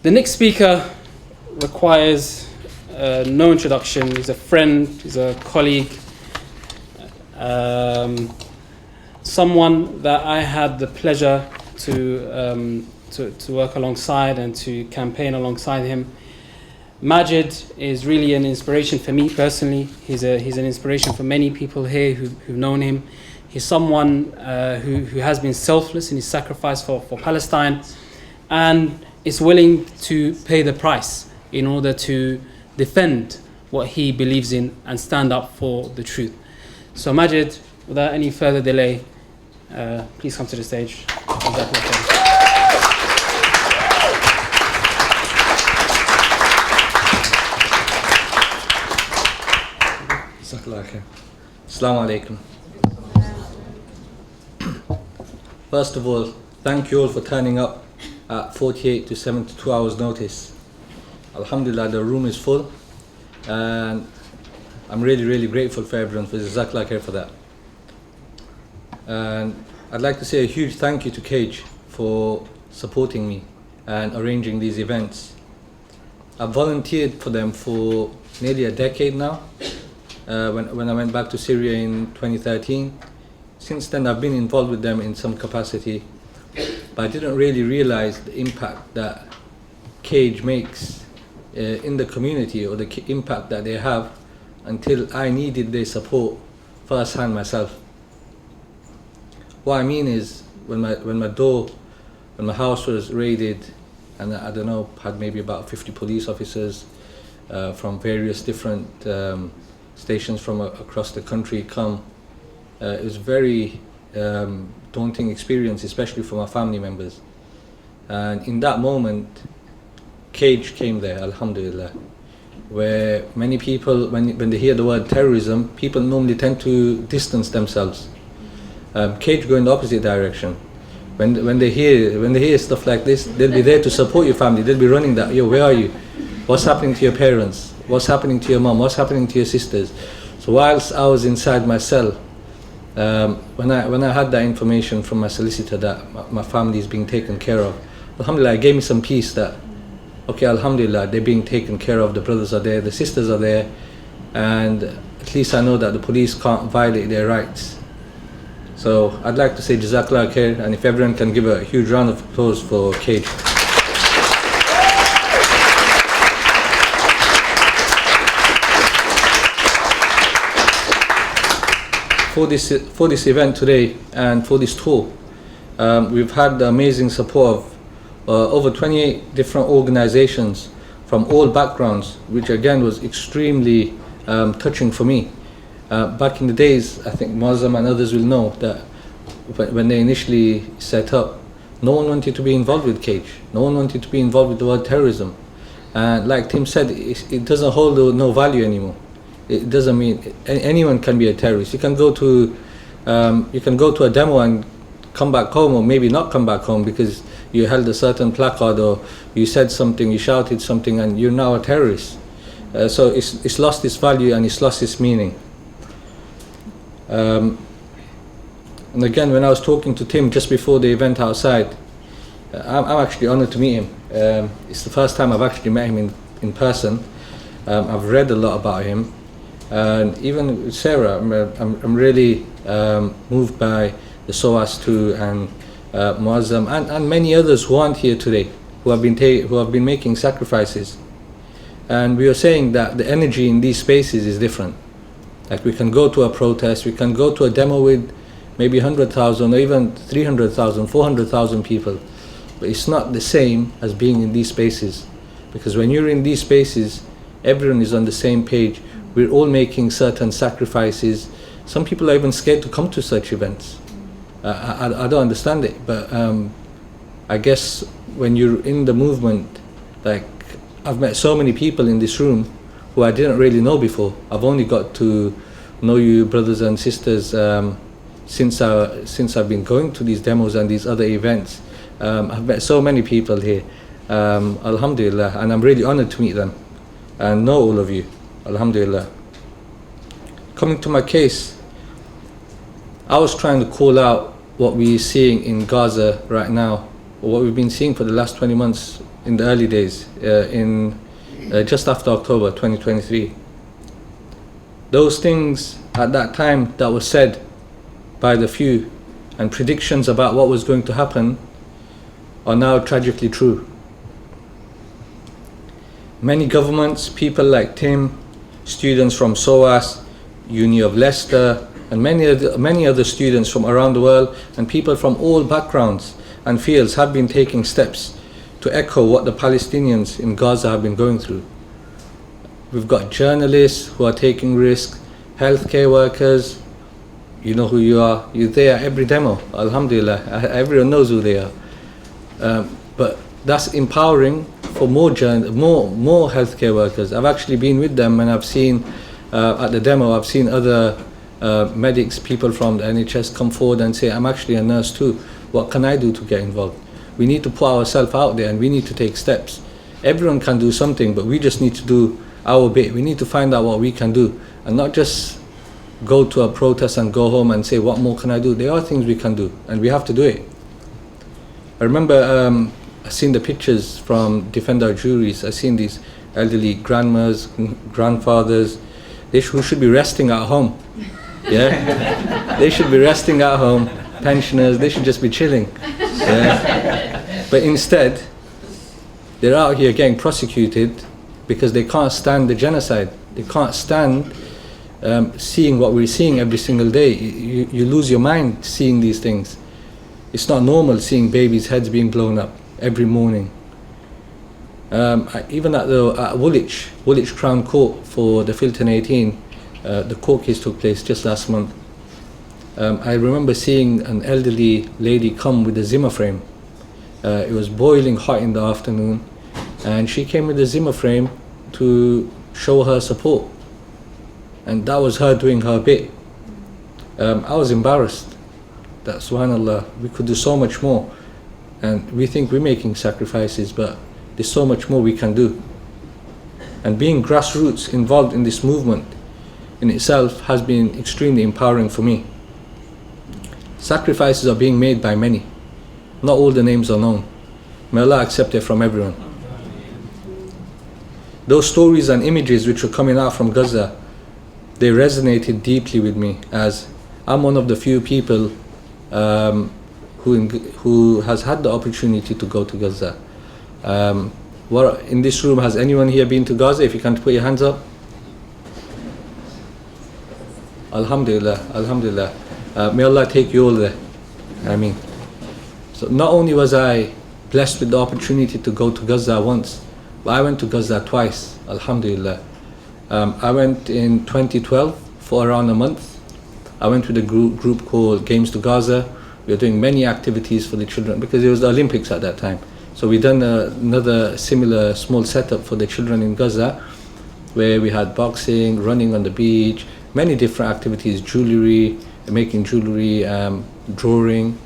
The next speaker requires no introduction. He's a friend, he's a colleague, someone that I had the pleasure to work alongside and to campaign alongside him. Majid is really an inspiration for me personally. He's an inspiration for many people here who've known him. He's someone who has been selfless in his sacrifice for Palestine and is willing to pay the price in order to defend what he believes in and stand up for the truth. So Majid, without any further delay, please come to the stage. Assalamu alaikum. First of all, thank you all for turning up at 48 to 72 hours notice. Alhamdulillah, the room is full, and I'm really grateful for everyone, for Jazakallah khair for that. And I'd like to say a huge thank you to Cage for supporting me and arranging these events. I've volunteered for them for nearly a decade now, when I went back to Syria in 2013. Since then I've been involved with them in some capacity, but I didn't really realize the impact that Cage makes in the community, or the impact that they have, until I needed their support firsthand myself. What I mean is, when my house was raided, and I don't know, had maybe about 50 police officers from various different stations from across the country come. It was a very daunting experience, especially for my family members. And in that moment, Cage came there, alhamdulillah, where many people, when they hear the word terrorism, people normally tend to distance themselves. Cage go in the opposite direction. When they hear stuff like this, they'll be there to support your family. They'll be running that, yo, where are you? What's happening to your parents? What's happening to your mom? What's happening to your sisters? So whilst I was inside my cell, when I had that information from my solicitor that my family is being taken care of, alhamdulillah, it gave me some peace that, okay, alhamdulillah, they're being taken care of, the brothers are there, the sisters are there, and at least I know that the police can't violate their rights. So I'd like to say Jazakallah khair, and if everyone can give a huge round of applause for Cage. For this event today and for this tour, we've had the amazing support of over 28 different organizations from all backgrounds, which again was extremely touching for me. Back in the days, I think Muslim and others will know that when they initially set up, no one wanted to be involved with Cage. No one wanted to be involved with the word terrorism. And like Tim said, it doesn't hold no value anymore. It doesn't mean anyone can be a terrorist. You can go to a demo and come back home, or maybe not come back home because you held a certain placard, or you said something, you shouted something, and you're now a terrorist. So it's lost its value and it's lost its meaning. And again, when I was talking to Tim just before the event outside, I'm actually honored to meet him. It's the first time I've actually met him in person. I've read a lot about him. And even with Sarah, I'm really moved by the SOAS too, and Muazzam, and many others who aren't here today, who have been making sacrifices. And we are saying that the energy in these spaces is different. Like, we can go to a protest, we can go to a demo with maybe 100,000 or even 300,000, 400,000 people, but it's not the same as being in these spaces, because when you're in these spaces, everyone is on the same page. We're all making certain sacrifices. Some people are even scared to come to such events. I don't understand it, but I guess when you're in the movement, like, I've met so many people in this room who I didn't really know before. I've only got to know you brothers and sisters since I've been going to these demos and these other events. I've met so many people here, alhamdulillah, and I'm really honored to meet them and know all of you. Alhamdulillah. Coming to my case, I was trying to call out what we're seeing in Gaza right now, or what we've been seeing for the last 20 months in the early days, just after October 2023. Those things at that time that were said by the few and predictions about what was going to happen are now tragically true. Many governments, people like Tim, students from SOAS, Uni of Leicester, and many other students from around the world, and people from all backgrounds and fields have been taking steps to echo what the Palestinians in Gaza have been going through. We've got journalists who are taking risks, healthcare workers, you know who you are, you're there at every demo, alhamdulillah, everyone knows who they are. But that's empowering for more healthcare workers. I've actually been with them, and I've seen at the demo, I've seen other medics, people from the NHS come forward and say, I'm actually a nurse too. What can I do to get involved? We need to put ourselves out there, and we need to take steps. Everyone can do something, but we just need to do our bit. We need to find out what we can do, and not just go to a protest and go home and say, what more can I do? There are things we can do, and we have to do it. I remember I've seen the pictures from Defend Our Juries. I've seen these elderly grandmas, grandfathers, who should be resting at home. Yeah, they should be resting at home. Pensioners, they should just be chilling. Yeah? But instead, they're out here getting prosecuted because they can't stand the genocide. They can't stand seeing what we're seeing every single day. You lose your mind seeing these things. It's not normal seeing babies' heads being blown up every morning. Even at Woolwich Crown Court for the Filton 18, the court case took place just last month. I remember seeing an elderly lady come with a Zimmer frame. It was boiling hot in the afternoon, and she came with a Zimmer frame to show her support. And that was her doing her bit. I was embarrassed that, subhanAllah, we could do so much more. And we think we're making sacrifices, but there's so much more we can do. And being grassroots involved in this movement in itself has been extremely empowering for me. Sacrifices are being made by many. Not all the names are known. May Allah accept it from everyone. Those stories and images which were coming out from Gaza, they resonated deeply with me, as I'm one of the few people who has had the opportunity to go to Gaza. In this room, has anyone here been to Gaza? If you can put your hands up. Alhamdulillah, Alhamdulillah. May Allah take you all there. I mean, so not only was I blessed with the opportunity to go to Gaza once, but I went to Gaza twice, Alhamdulillah. I went in 2012 for around a month. I went with a group called Games to Gaza. We were doing many activities for the children because it was the Olympics at that time. So we done another similar small setup for the children in Gaza, where we had boxing, running on the beach, many different activities, jewelry, making jewelry, drawing.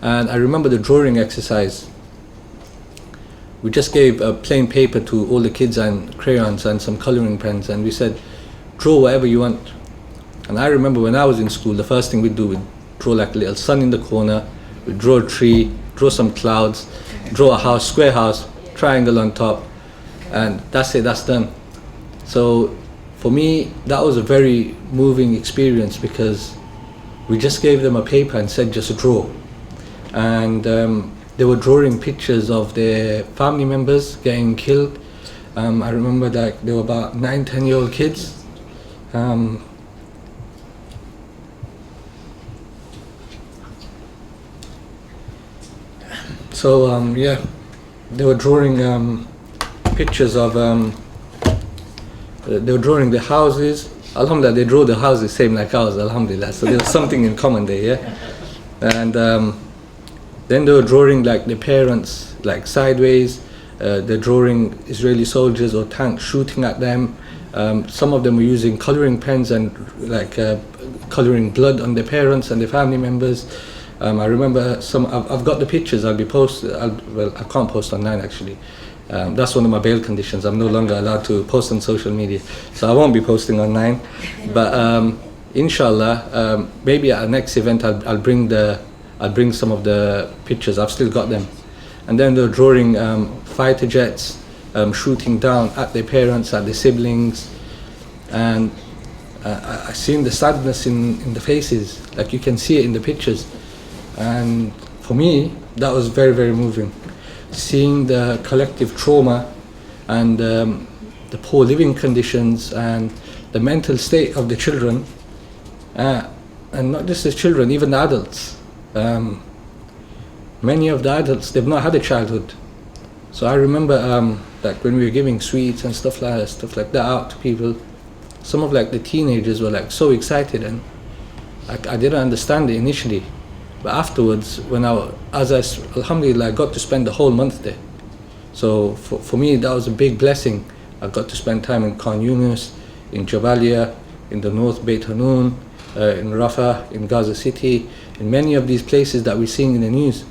And I remember the drawing exercise. We just gave a plain paper to all the kids and crayons and some coloring pens, and we said, draw whatever you want. And I remember when I was in school, the first thing we'd do, we'd draw like a little sun in the corner, we'd draw a tree, draw some clouds, draw a house, square house, triangle on top, and that's it, that's done. So for me, that was a very moving experience because we just gave them a paper and said just draw. And they were drawing pictures of their family members getting killed. I remember that there were about 9-10-year-old kids. Yeah, they were drawing pictures of, they were drawing the houses. Alhamdulillah, they drew the houses same like ours, alhamdulillah. So there was something in common there, yeah. And then they were drawing like the parents, like sideways. They're drawing Israeli soldiers or tanks shooting at them. Some of them were using coloring pens and like coloring blood on their parents and their family members. I remember some. I've got the pictures. I'll be well, I can't post online actually. That's one of my bail conditions. I'm no longer allowed to post on social media, so I won't be posting online. But inshallah, maybe at our next event, I'll bring some of the pictures. I've still got them. And then they're drawing fighter jets shooting down at their parents, at their siblings, and I seen the sadness in the faces, like you can see it in the pictures. And for me, that was very, very moving. Seeing the collective trauma and the poor living conditions and the mental state of the children, and not just the children, even the adults. Many of the adults, they've not had a childhood. So I remember like when we were giving sweets and stuff like that out to people, some of like the teenagers were like so excited, and I didn't understand it initially. But afterwards, when alhamdulillah, I got to spend the whole month there. So for me, that was a big blessing. I got to spend time in Khan Yunus, in Jabalia, in the north Beit Hanun, in Rafah, in Gaza City, in many of these places that we're seeing in the news.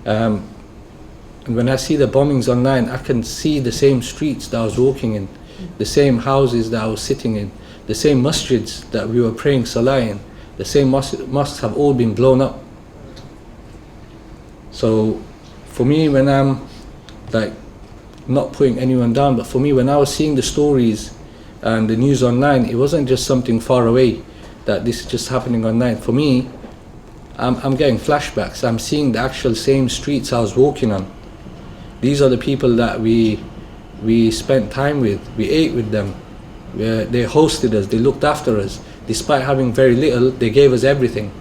And when I see the bombings online, I can see the same streets that I was walking in, the same houses that I was sitting in, the same masjids that we were praying salah in, the same mosques have all been blown up. So for me, when I'm like not putting anyone down, but for me, when I was seeing the stories and the news online, it wasn't just something far away that this is just happening online. For me, I'm getting flashbacks. I'm seeing the actual same streets I was walking on. These are the people that we spent time with, we ate with them, they hosted us, they looked after us. Despite having very little, they gave us everything.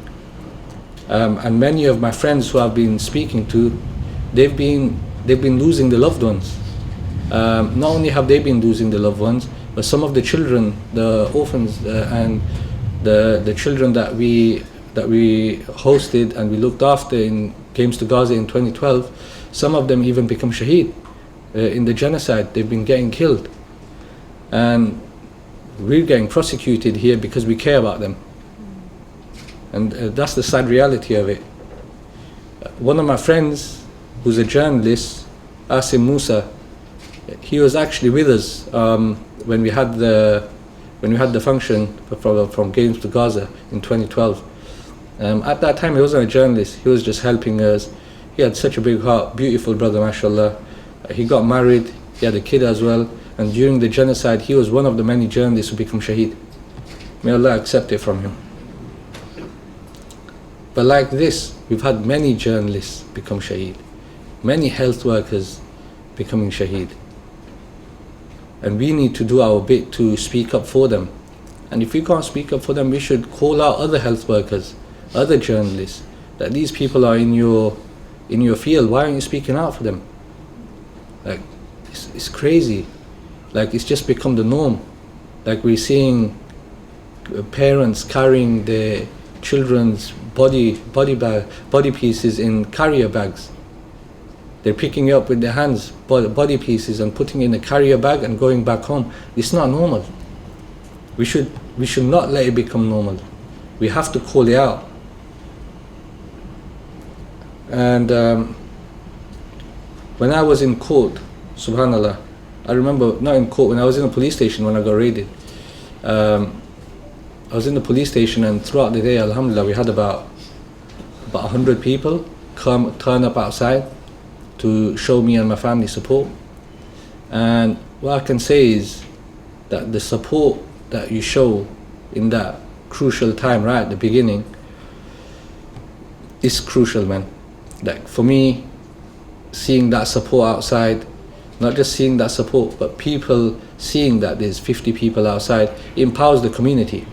And many of my friends who I've been speaking to, they've been losing their loved ones. Not only have they been losing their loved ones, but some of the children, the orphans and the children that we hosted and we looked after in Games to Gaza in 2012, some of them even become shaheed in the genocide. They've been getting killed, and we're getting prosecuted here because we care about them. And that's the sad reality of it. One of my friends, who's a journalist, Asim Musa, he was actually with us when we had the function from Games to Gaza in 2012. At that time, he wasn't a journalist. He was just helping us. He had such a big heart, beautiful brother, mashallah. He got married. He had a kid as well. And during the genocide, he was one of the many journalists who became shaheed. May Allah accept it from him. But like this, we've had many journalists become shaheed, many health workers becoming shaheed. And we need to do our bit to speak up for them. And if we can't speak up for them, we should call out other health workers, other journalists, that these people are in your field. Why aren't you speaking out for them? Like, it's crazy. Like, it's just become the norm. Like, we're seeing parents carrying their children's body pieces in carrier bags. They're picking it up with their hands, body pieces, and putting it in a carrier bag and going back home. It's not normal. We should not let it become normal. We have to call it out. And when I was in court, subhanallah, I remember, not in court, when I was in a police station when I got raided. I was in the police station, and throughout the day, alhamdulillah, we had about 100 people turn up outside to show me and my family support. And what I can say is that the support that you show in that crucial time, right at the beginning, is crucial, man. Like, for me, seeing that support outside, not just seeing that support, but people seeing that there's 50 people outside, it empowers the community.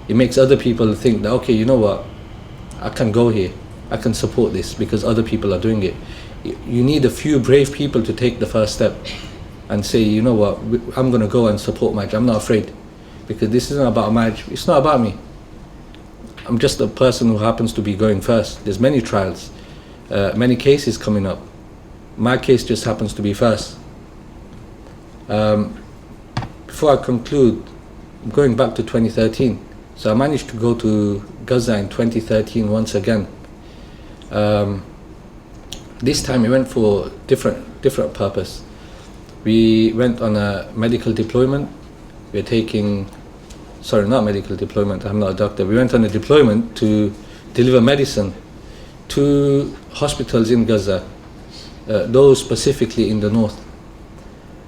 It makes other people think that, okay, you know what, I can go here, I can support this because other people are doing it. You need a few brave people to take the first step and say, you know what, I'm going to go and support Majid. I'm not afraid, because this isn't about Majid. It's not about me. I'm just a person who happens to be going first. There's many trials, many cases coming up. My case just happens to be first. Before I conclude, I'm going back to 2013. So I managed to go to Gaza in 2013 once again. This time we went for different purpose. We went on a medical deployment. We're taking, sorry, not medical deployment, I'm not a doctor. We went on a deployment to deliver medicine to hospitals in Gaza. those specifically in the north.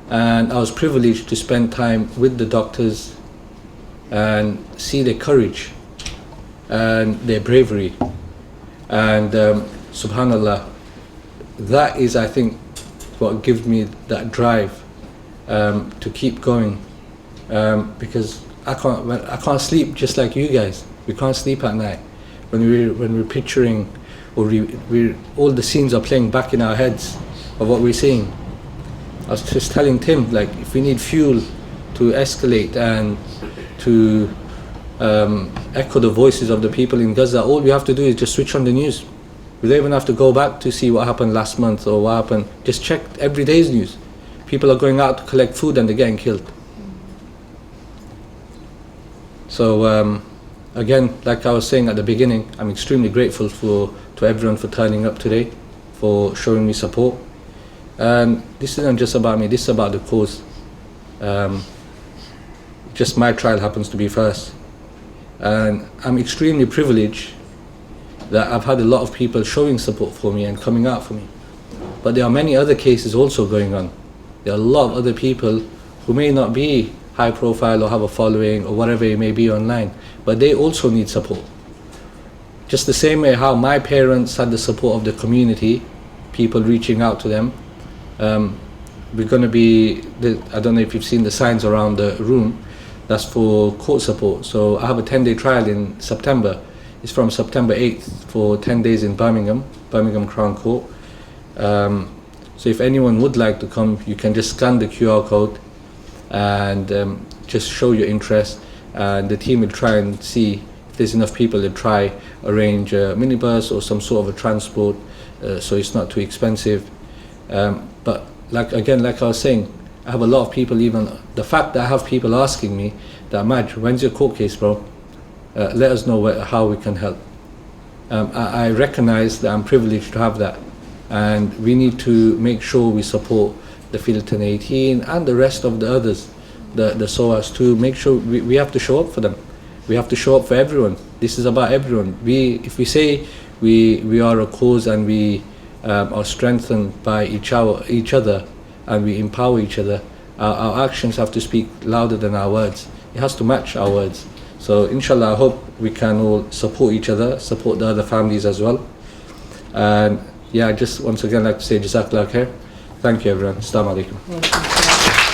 And I was privileged to spend time with the doctors and see their courage and their bravery. And subhanallah, that is, I think, what gives me that drive to keep going, because I can't sleep just like you guys. We can't sleep at night when we're picturing, or all the scenes are playing back in our heads of what we're seeing. I was just telling Tim, like, if we need fuel to escalate and to echo the voices of the people in Gaza, all we have to do is just switch on the news. We don't even have to go back to see what happened last month or what happened. Just check every day's news. People are going out to collect food and they're getting killed. So again, like I was saying at the beginning, I'm extremely grateful to everyone for turning up today, for showing me support. And this isn't just about me, this is about the cause. Just my trial happens to be first. And I'm extremely privileged that I've had a lot of people showing support for me and coming out for me. But there are many other cases also going on. There are a lot of other people who may not be high profile or have a following or whatever it may be online, but they also need support. Just the same way how my parents had the support of the community, people reaching out to them. We're going to be, I don't know if you've seen the signs around the room, that's for court support. So I have a 10-day trial in September. It's from September 8th for 10 days in Birmingham Crown Court. So if anyone would like to come, you can just scan the QR code and just show your interest, and the team will try and see if there's enough people to try arrange a minibus or some sort of a transport, so it's not too expensive. But like I was saying, I have a lot of people, even the fact that I have people asking me that, Maj, when's your court case, bro? Let us know how we can help. I recognize that I'm privileged to have that, and we need to make sure we support the Filton 18 and the rest of the others, the SOAS too. Make sure we have to show up for them. We have to show up for everyone. This is about everyone. If we say we are a cause and we are strengthened by each other and we empower each other, our actions have to speak louder than our words. It has to match our words. So inshallah, I hope we can all support each other, support the other families as well. And yeah, I just once again like to say Jazakallah khair. Thank you everyone. Assalamu alaikum.